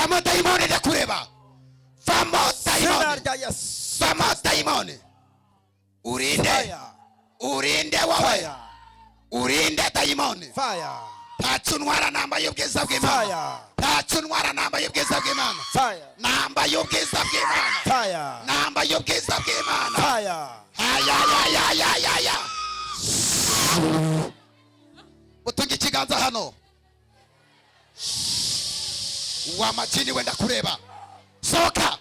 vamo dayimoni ndakureba vamo dayimoni vamo dayimoni urinde wowe urinde dayimoni ntacunwara namba y'ubwiza bw'Imana ntacunwara namba y'ubwiza bw'Imana namba y'ubwiza bw'Imana namba y'ubwiza bw'Imana aya utunga ikiganza hano wa majini wenda kureba soka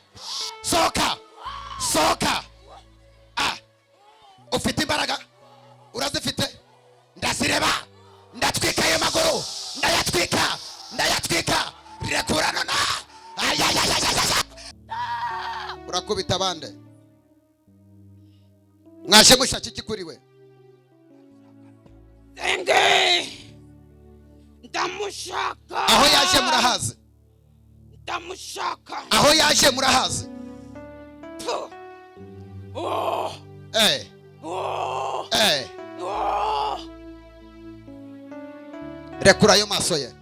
ufite imbaraga urazifite ndazireba ndatwika ayo maguru ndayatwika rekurana na urakubita abande mwaje mushaki kikuriwe Denge ndamushaka aho yaje murahaze ndamushaka aho yaje murahaze rekura ayo maso ye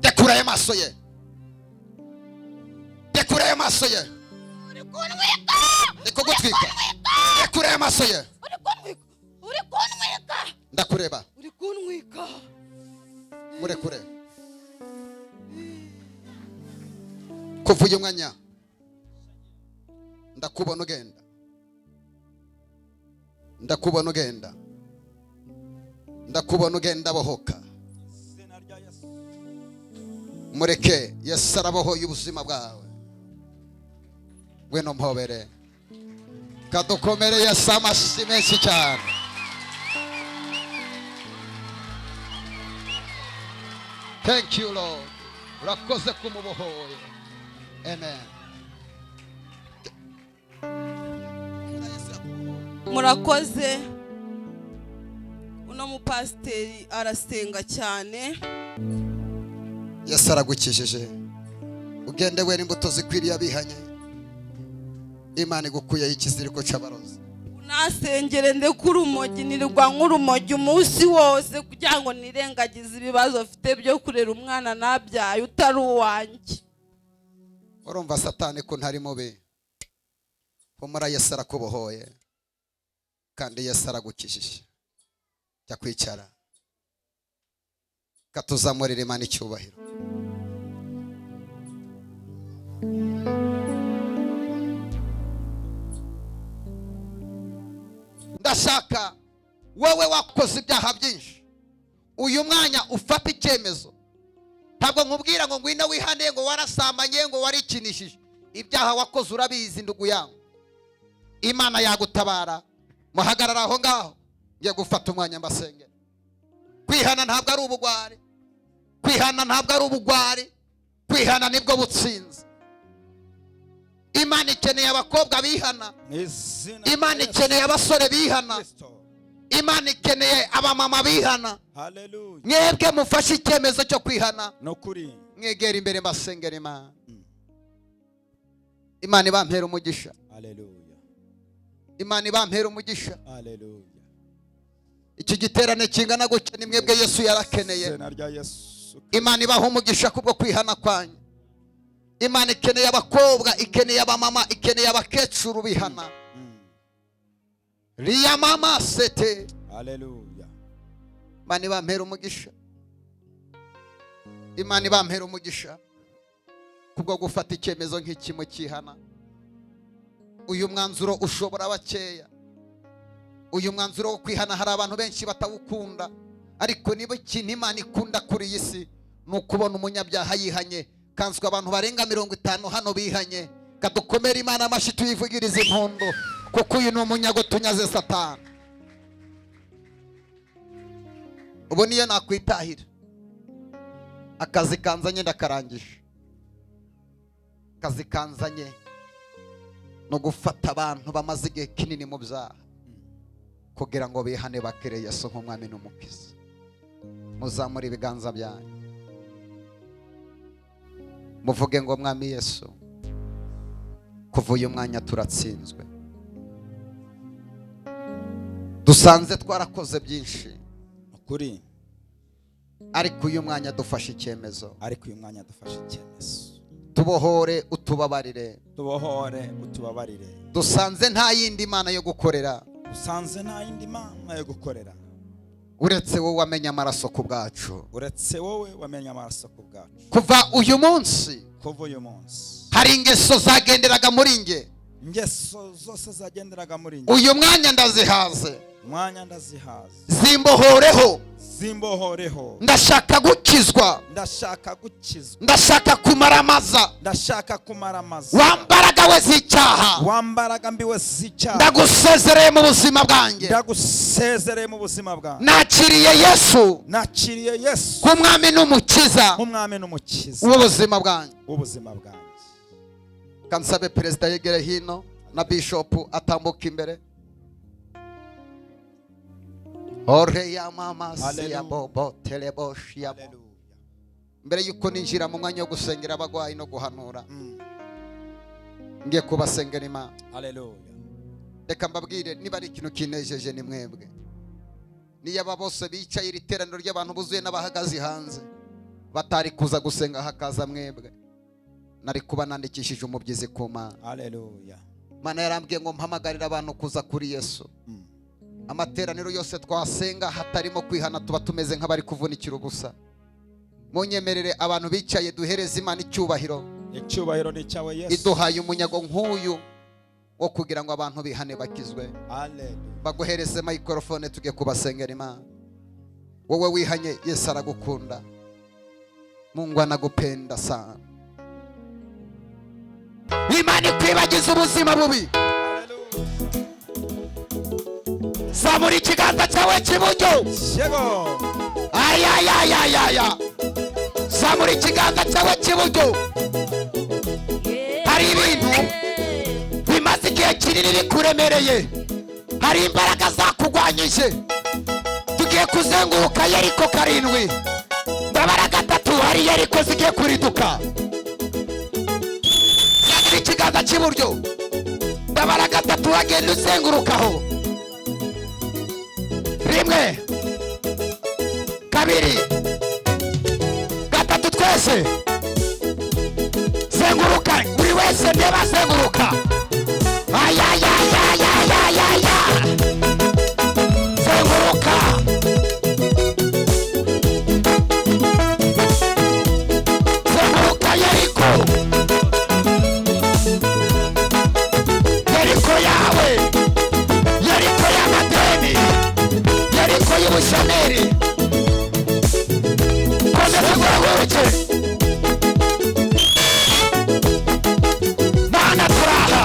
rekura ayo maso ye rekura ayo maso ye niko gutwika rekura ayo maso ye uri kunwika ndakureba uri kunwika murekure kuva uyu mwanya ndakubona ugenda ndakubona ugenda bohoka mureke Yesu arabohoye ubuzima bwawe weno mpobere kadukomere Yesu amashyi menshi cyane thank you Lord urakoze kumubohoye amen murakoze uno mupasiteri arasenga cyane Yesu aragukijije ugende wera imbuto zikwiriye abihanye Imana igukuyeho ikiziriko cy'abarozi unasengere ndekura urumogi nirirwa nk'urumogi umunsi wose kugira ngo nirengagize ibibazo afite byo kurera umwana nabyaye utari uwanjye urumva satani ko ntari mubi humura Yesu arakubohoye kandi Yesu aragukijije jya kwicara katuzamurira Imana icyubahiro ndashaka wowe wakoze ibyaha byinshi uyu mwanya ufata icyemezo ntabwo nkubwira ngo ngwino wihane ngo warasambanye ngo warikinishije ibyaha wakoze urabizi ndugu yangu Imana yagutabara muhagarara aho ngaho ngiye gufata umwanya mbasenge kwihana ntabwo ari ubugwari kwihana nibwo butsinzi Imana ikeneye abakobwa bihana Imana ikeneye abasore bihana Imana ikeneye abamama bihana mwebwe mufashe icyemezo cyo kwihana mwegera imbere mbasengera Imana ibampera umugisha Imana ibampera umugisha iki giterane kingana gutya ni mwebwe Yesu yarakeneye Imana ibaha umugisha kubwo kwihana kwanyu Imana ikeneye abakobwa ikeneye abamama ikeneye abakecuru bihana riya mama sete Imana ibampera umugisha Imana ibampera umugisha kubwo gufata icyemezo nk'iki mu kihana uyu mwanzuro ushobora bakeya uyu mwanzuro wo kwihana hari abantu benshi batawukunda ariko niba ikintu Imana ikunda kuri iyi si ni ukubona umunyabyaha yihanye kanswe abantu barenga 50 hano bihanye kadukomera Imana amashyi tuyivugiriza impundu kuko uyu ni umunyago tunyaze Satani ubu niyo nakwitahira akazi kanzanye ndakarangije akazi kanzanye no gufata abantu bamaze igihe kinini mu byaha kugira ngo bihane bakire Yesu nk'umwami n'umukiza muzamure ibiganza byanyu muvuge ngo mwami Yesu kuva uyu mwanya turatsinzwe dusanze twarakoze byinshi ukuri ariko uyu mwanya dufashe icyemezo, tubohore utubabarire, dusanze nta yindi mana yo gukorera uretse wowe wamenye amaraso ku bwacu. Kuva uyu munsi hari ingeso zagenderaga muri nge, uyu mwanya ndazihaze, zimbohoreho, ndashaka gukizwa, ndashaka kumaramaza, wambaraga we z'icyaha, ndagusezereye mu buzima bwanjye, nakiriye Yesu nk'umwami n'umukiza w'ubuzima bwanjye. Kansabe perezida yegere hino na bishop atambuka imbere. Ore ya mama ya bobo teleboshi ya bo. Mbere yuko ninjira mu mwanya wo gusengera abagwayi no guhanura, ngiye kubasengera Imana. Haleluya. Reka mbabwire, niba ari ikintu kinejeje ni mwebwe. Niyaba bose bicaye iri teraniro ry'abantu buzuye n'abahagaze hanze batari kuza gusenga hakaza mwebwe, nari kuba nandikishije umubyizi ku Mana. Haleluya. Mana yarambwiye ngo mpamagarira abantu kuza kuri Yesu. Amateraniro yose twasenga hatarimo kwihana tuba tumeze nk'abari kuvunikira ubusa. Munyemerere abantu bicaye duhereze Imana icyubahiro. Icyubahiro ni cyawe Yesu. Iduhaye umunyago nk'uyu wo kugira ngo abantu bihane bakizwe. Haleluya. Baguhereze microphone tuge kubasengera Imana. Wowe wihanye, Yesu aragukunda. Mungu anagupenda sana. Imana ikwibagiza ubuzima bubi. Zamura ikiganza cyawe cy'iburyo. Ayayayayaya. Zamura ikiganza cyawe cy'iburyo. Hari ibintu bimaze igihe kinini bikuremereye, hari imbaraga zakugwanyije. Tugiye kuzenguruka Yeriko karindwi, ndabara gatatu hari Yeriko zigiye kuriduka. Zamura ikiganza cy'iburyo, ndabara gatatu uragenda uzengurukaho. Rimwe, kabiri, gatatu, twese zenguruka, buri wese ndeba zenguruka. Ayayayayayaya, zenguruka. Zenguruka Yeriko, Yeriko yawe, Yeriko y'amadeni, Yeriko y'ubushomeri. Komeza guhaguruke. Mana turaha.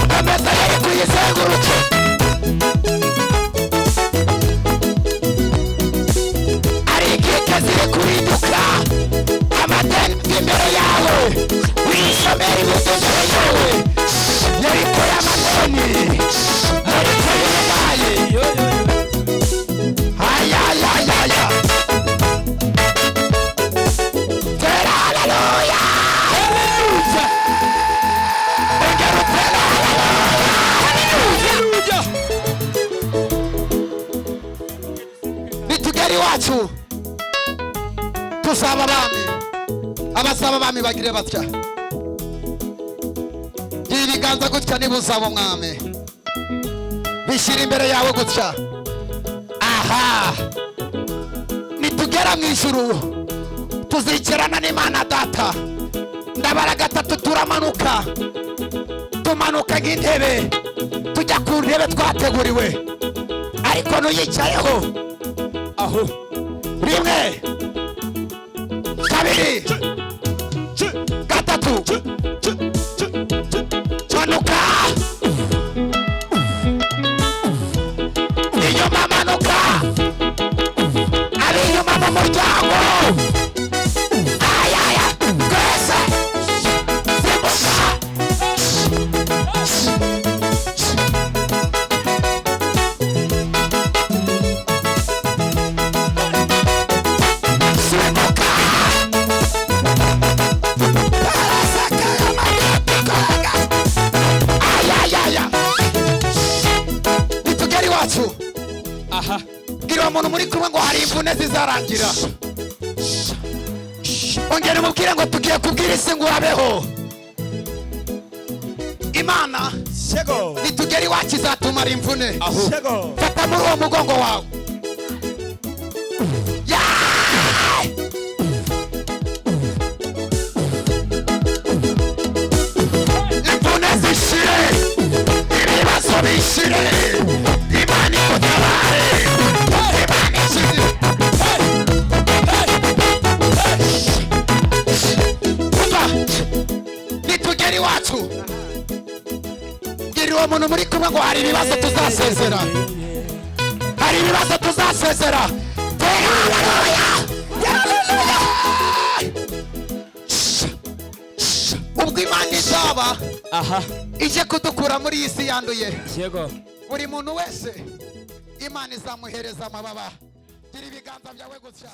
Komeza Yeriko yizenguruke. Ari inkike ziri kuriduka, amadeni imbere yawe, ubushomeri buri imbere yawe. Yeriko y'amadeni, Yeriko y'ububaye. Ayayayaya. Tera haleluya. Haleluya. Ongera tera haleluya. Nitugeri wacu tuzaba abami, abasaba abami bagire batya. Gira ibiganza gutya niba uzaba umwami, bishyira imbere yawe gutya. Aha, nitugera mu ijuru tuzicarana n'Imana Data. Ndabara gatatu turamanuka, tumanuka nk'intebe tujya ku ntebe twateguriwe, ariko nuyicayeho aho. Rimwe, kabiri, gatatu, manuka. Inyuma manuka, ari inyuma mu muryango. Ayaya, twese simbuka. Simbuka. Ayayaya. Nitugeri wacu. Aha. Gira umuntu muri kumwe kumwe ngo hari imvune zizarangira. Ongera umubwire ngo tugiye kubwira isi ngo urabeho. Imana Shego. nitugera iwacu izatumara imvune. Shego. Fata muri uwo mugongo wawe. Imvune zishire, ibibazo bishire, Imana igutabare. Imana ishire. Umva, nitugera iwacu bwira uwo muntu muri kumwe ngo hari ibibazo tuzasezera. Hari ibibazo tuzasezera. Ubwo Imana izaba ije kudukura muri iyi si yanduye, buri muntu wese Imana izamuhereza amababa. Gira ibiganza byawe gutya.